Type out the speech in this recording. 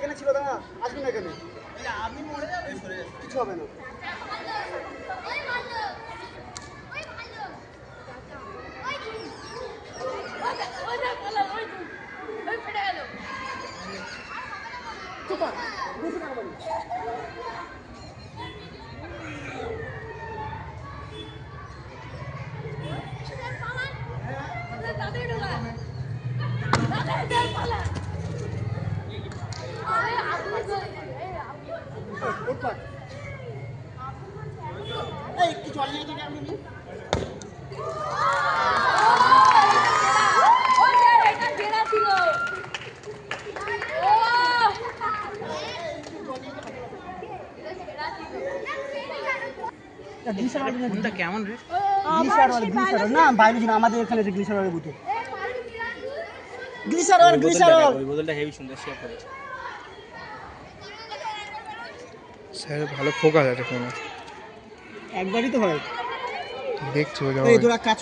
এখানে ছিল দাঁড়া, আসবি না এখানে, আপনি মরে যাবেন, কিছু হবে না। একটু জল নিয়ে যেতে আপনি কেমন রে? না বাইরে ছিল আমাদের এখানে গ্লিসারলের বোতল। গ্লিসারল ওই বোতলটা হেভি সুন্দর শেপ করেছে। স্যার ভালো ফোকাস আছে ফোনে। একবারই তো হয় দেখছো তোরা কাজ